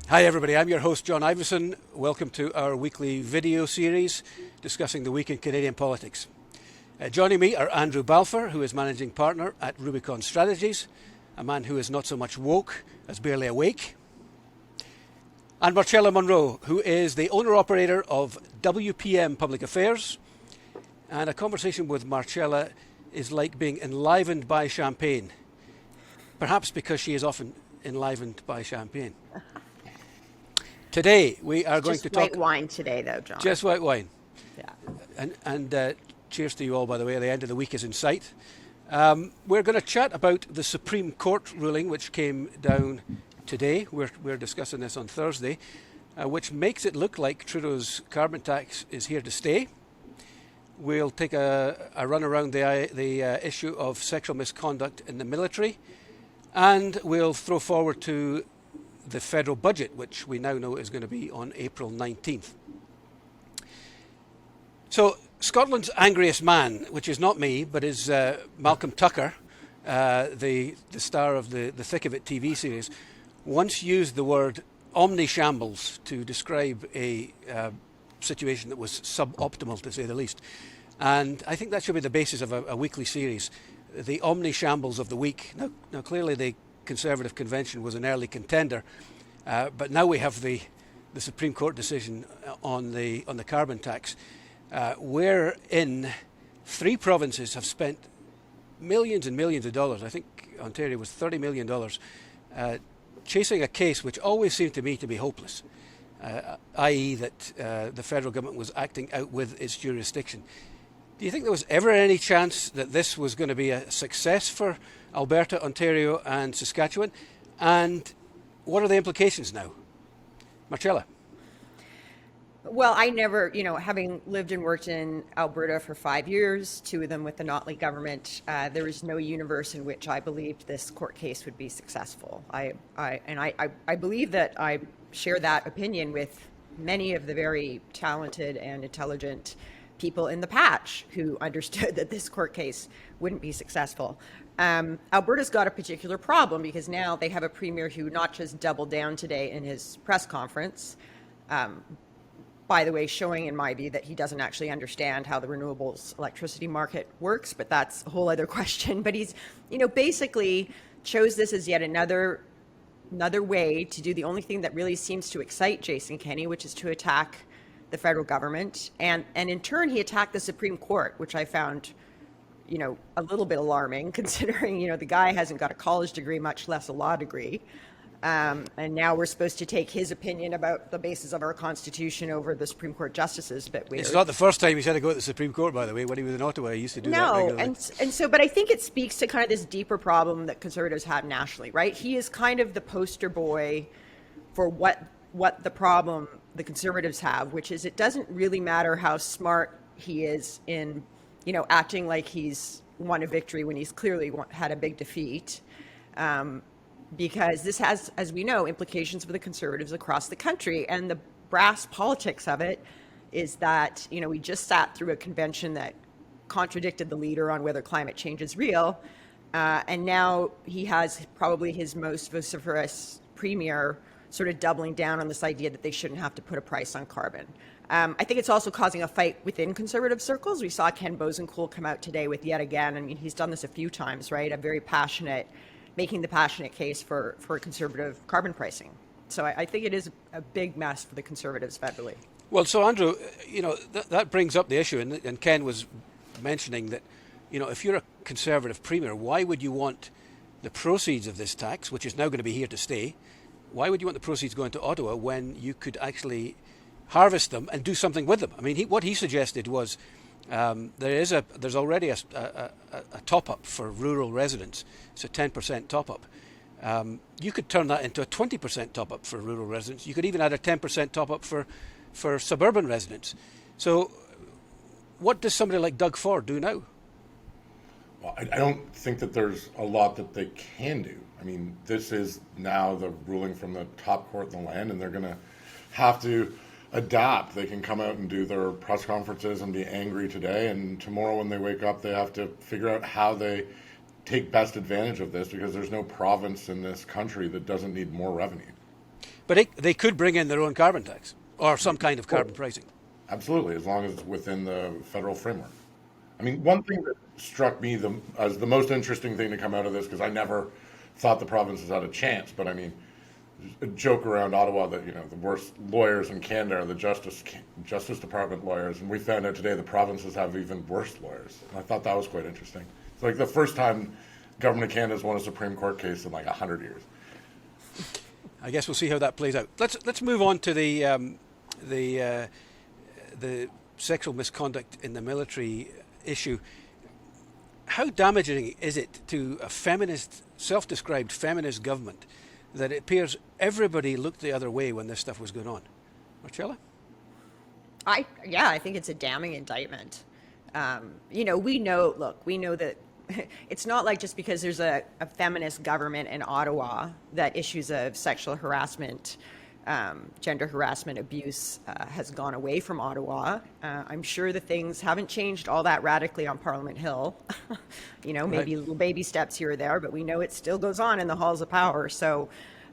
Hi everybody, I'm your host John Ivison. Welcome to our weekly video series discussing the week in Canadian politics. Joining me are Andrew Balfour, who is managing partner at Rubicon Strategies, a man who is not so much woke as barely awake, and Marcella Munro, who is the owner-operator of WPM Public Affairs. And a conversation with Marcella is like being enlivened by champagne, perhaps because she is often enlivened by champagne. Today we are going to talk... Just white wine today, though, John. Just white wine. Yeah. And cheers to you all, by the way. The end of the week is in sight. We're going to chat about the Supreme Court ruling, which came down today. We're discussing this on Thursday, which makes it look like Trudeau's carbon tax is here to stay. We'll take a run around the issue of sexual misconduct in the military, and we'll throw forward to the federal budget, which we now know is going to be on April 19th. So Scotland's angriest man, which is not me, but is Malcolm Tucker, the star of the Thick of It TV series, once used the word omnishambles to describe a situation that was suboptimal, to say the least. And I think that should be the basis of a weekly series, the omnishambles of the week. Now clearly the Conservative Convention was an early contender, but now we have the Supreme Court decision on the carbon tax, wherein 3 provinces have spent millions and millions of dollars. I think Ontario was $30 million, chasing a case which always seemed to me to be hopeless, i.e. that the federal government was acting out with its jurisdiction. Do you think there was ever any chance that this was going to be a success for Alberta, Ontario and Saskatchewan? And what are the implications now? Marcella. Well, I never, having lived and worked in Alberta for 5 years, 2 of them with the Notley government, there is no universe in which I believed this court case would be successful. I believe that I share that opinion with many of the very talented and intelligent people in the patch who understood that this court case wouldn't be successful. Alberta's got a particular problem because now they have a premier who not just doubled down today in his press conference, by the way, showing in my view that he doesn't actually understand how the renewables electricity market works, but that's a whole other question. But he's, basically chose this as yet another way to do the only thing that really seems to excite Jason Kenney, which is to attack the federal government, and in turn he attacked the Supreme Court, which I found, a little bit alarming, considering the guy hasn't got a college degree, much less a law degree, and now we're supposed to take his opinion about the basis of our Constitution over the Supreme Court justices. But it's not the first time he's had to go to the Supreme Court, by the way. When he was in Ottawa, he used to do that regularly. But I think it speaks to kind of this deeper problem that Conservatives have nationally, right? He is kind of the poster boy for what the problem the Conservatives have, which is it doesn't really matter how smart he is in, acting like he's won a victory when he's clearly had a big defeat, because this has, as we know, implications for the Conservatives across the country. And the brass politics of it is that, we just sat through a convention that contradicted the leader on whether climate change is real, and now he has probably his most vociferous premier sort of doubling down on this idea that they shouldn't have to put a price on carbon. I think it's also causing a fight within Conservative circles. We saw Ken Bosenkool come out today with yet again, he's done this a few times, right? Making the passionate case for conservative carbon pricing. So I think it is a big mess for the Conservatives federally. Well, so Andrew, that brings up the issue, and Ken was mentioning that, if you're a Conservative premier, why would you want the proceeds of this tax, which is now going to be here to stay, why would you want the proceeds going to Ottawa when you could actually harvest them and do something with them? I mean, what he suggested was there's already a top-up for rural residents. It's a 10% top-up. You could turn that into a 20% top-up for rural residents. You could even add a 10% top-up for suburban residents. So what does somebody like Doug Ford do now? Well, I don't think that there's a lot that they can do. I mean, this is now the ruling from the top court in the land, and they're going to have to adapt. They can come out and do their press conferences and be angry today, and tomorrow when they wake up, they have to figure out how they take best advantage of this, because there's no province in this country that doesn't need more revenue. But they could bring in their own carbon tax or some kind of carbon pricing. Absolutely, as long as it's within the federal framework. I mean, one thing that struck me as the most interesting thing to come out of this, because I never thought the provinces had a chance, but I mean, a joke around Ottawa that, the worst lawyers in Canada are the Justice Department lawyers, and we found out today the provinces have even worse lawyers. And I thought that was quite interesting. It's like the first time Government of Canada has won a Supreme Court case in like 100 years. I guess we'll see how that plays out. Let's move on to the sexual misconduct in the military issue. How damaging is it to a feminist, self-described feminist government that it appears everybody looked the other way when this stuff was going on? Marcella? I think it's a damning indictment. We know that it's not like just because there's a feminist government in Ottawa that issues of sexual harassment, gender harassment, abuse has gone away from Ottawa. I'm sure the things haven't changed all that radically on Parliament Hill. Maybe little baby steps here or there, but we know it still goes on in the halls of power. So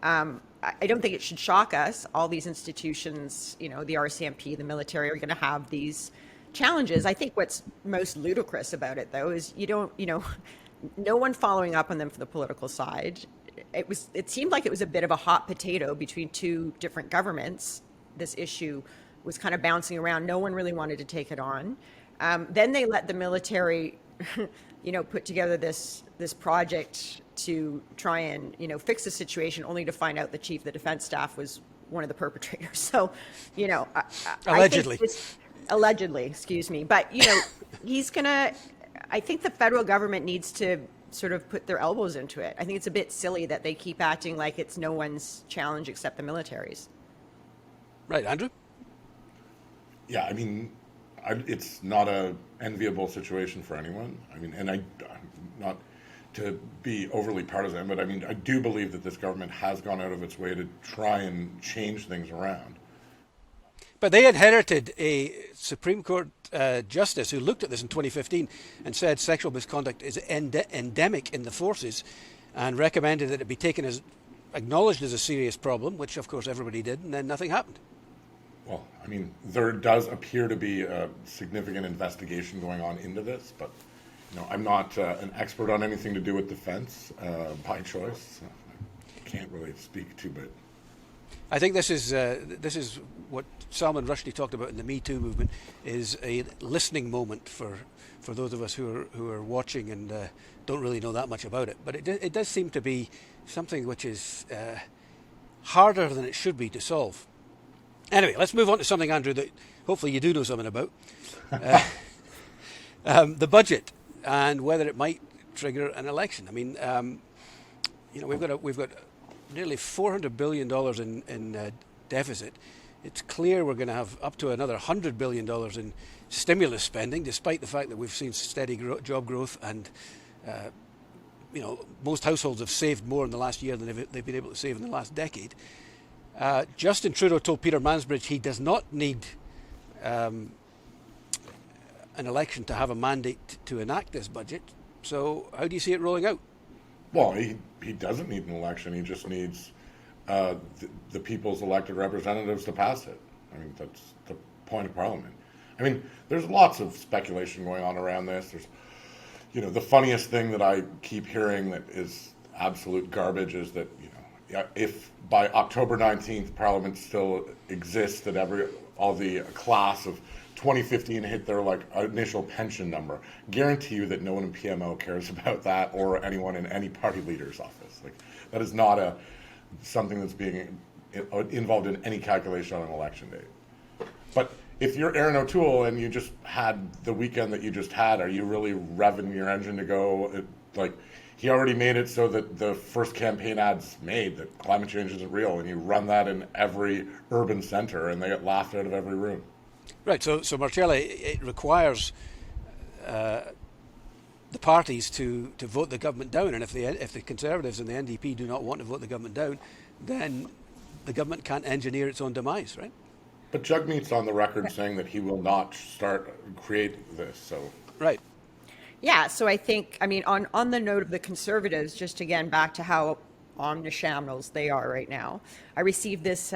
I don't think it should shock us. All these institutions, the RCMP, the military, are going to have these challenges. I think what's most ludicrous about it, though, is no one following up on them from the political side. It seemed like it was a bit of a hot potato between two different governments. This issue was kind of bouncing around. No one really wanted to take it on. Then they let the military, put together this project to try and, fix the situation, only to find out the chief of the defense staff was one of the perpetrators. So, allegedly. Allegedly, excuse me. But, I think the federal government needs to sort of put their elbows into it. I think it's a bit silly that they keep acting like it's no one's challenge except the military's. Right, Andrew? Yeah, I mean, it's not a enviable situation for anyone. I mean, and I'm not to be overly partisan, but I mean, I do believe that this government has gone out of its way to try and change things around. But they inherited a Supreme Court justice who looked at this in 2015 and said sexual misconduct is endemic in the forces and recommended that it be taken as acknowledged as a serious problem, which of course everybody did, and then nothing happened. Well, I mean, there does appear to be a significant investigation going on into this, but I'm not an expert on anything to do with defense by choice. So I can't really speak to it. I think this is what Salman Rushdie talked about in the Me Too movement, is a listening moment for those of us who are watching and don't really know that much about it. But it does seem to be something which is harder than it should be to solve. Anyway, let's move on to something, Andrew, that hopefully you do know something about. The budget and whether it might trigger an election. I mean, we've got nearly $400 billion in deficit. It's clear we're going to have up to another $100 billion in stimulus spending, despite the fact that we've seen steady job growth and most households have saved more in the last year than they've been able to save in the last decade. Justin Trudeau told Peter Mansbridge he does not need an election to have a mandate to enact this budget. So how do you see it rolling out? Well, he doesn't need an election. He just needs the people's elected representatives to pass it. I mean, that's the point of Parliament. I mean, there's lots of speculation going on around this. There's, the funniest thing that I keep hearing that is absolute garbage is that, if by October 19th Parliament still exists, that all the class of 2015 hit their initial pension number. Guarantee you that no one in PMO cares about that or anyone in any party leader's office. That is not something that's being involved in any calculation on an election date. But if you're Aaron O'Toole and you just had the weekend that you just had, are you really revving your engine to go? He already made it so that the first campaign ad's made that climate change isn't real, and you run that in every urban center and they get laughed out of every room. Right, so Marcella, it requires the parties to vote the government down, and if the Conservatives and the NDP do not want to vote the government down, then the government can't engineer its own demise, right? But Jagmeet's on the record saying that he will not create this, so... Right. Yeah, so I think, on the note of the Conservatives, just again back to how omnishambles they are right now. I received this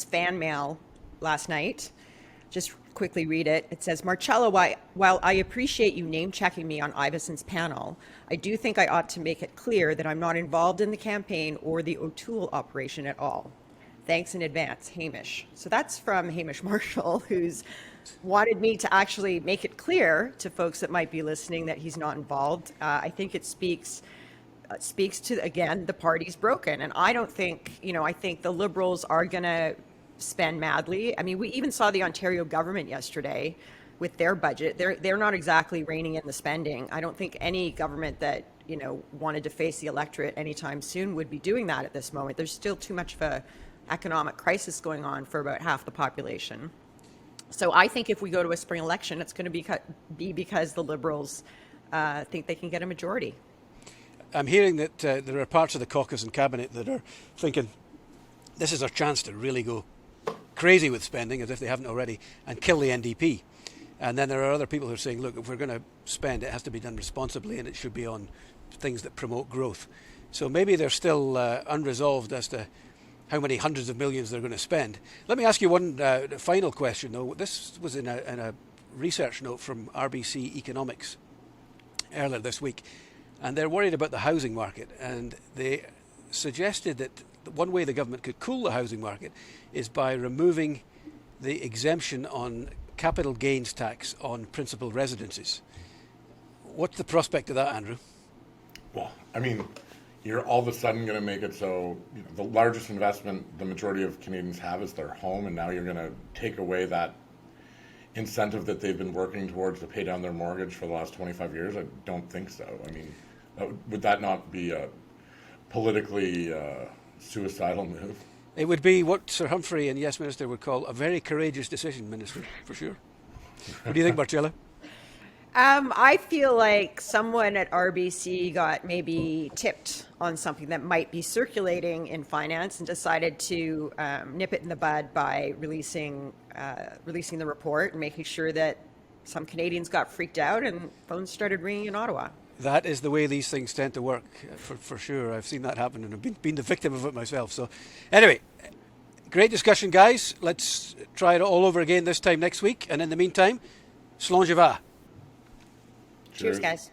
fan mail last night. Just quickly read it. It says, Marcella, while I appreciate you name-checking me on Ivison's panel, I do think I ought to make it clear that I'm not involved in the campaign or the O'Toole operation at all. Thanks in advance, Hamish. So that's from Hamish Marshall, who's wanted me to actually make it clear to folks that might be listening that he's not involved. I think it speaks to, again, the party's broken. And I don't think, I think the Liberals are going to spend madly. I mean, we even saw the Ontario government yesterday with their budget. They're not exactly reining in the spending. I don't think any government that, wanted to face the electorate anytime soon would be doing that at this moment. There's still too much of a economic crisis going on for about half the population. So I think if we go to a spring election, it's going to be because the Liberals think they can get a majority. I'm hearing that there are parts of the caucus and cabinet that are thinking this is our chance to really go crazy with spending, as if they haven't already, and kill the NDP. And then there are other people who are saying, look, if we're going to spend, it has to be done responsibly and it should be on things that promote growth. So maybe they're still unresolved as to how many hundreds of millions they're going to spend. Let me ask you one final question, though. This was in a research note from RBC Economics earlier this week, and they're worried about the housing market. And they suggested that one way the government could cool the housing market is by removing the exemption on capital gains tax on principal residences. What's the prospect of that, Andrew? Well, I mean, you're all of a sudden going to make it so the largest investment the majority of Canadians have is their home, and now you're going to take away that incentive that they've been working towards to pay down their mortgage for the last 25 years? I don't think so. I mean, would that not be a politically suicidal move? It would be what Sir Humphrey and Yes Minister would call a very courageous decision, Minister, for sure. What do you think, Marcella? I feel like someone at RBC got maybe tipped on something that might be circulating in finance and decided to nip it in the bud by releasing the report and making sure that some Canadians got freaked out and phones started ringing in Ottawa. That is the way these things tend to work, for sure. I've seen that happen and I've been the victim of it myself. So anyway, great discussion, guys. Let's try it all over again this time next week. And in the meantime, slán je va. Cheers, guys.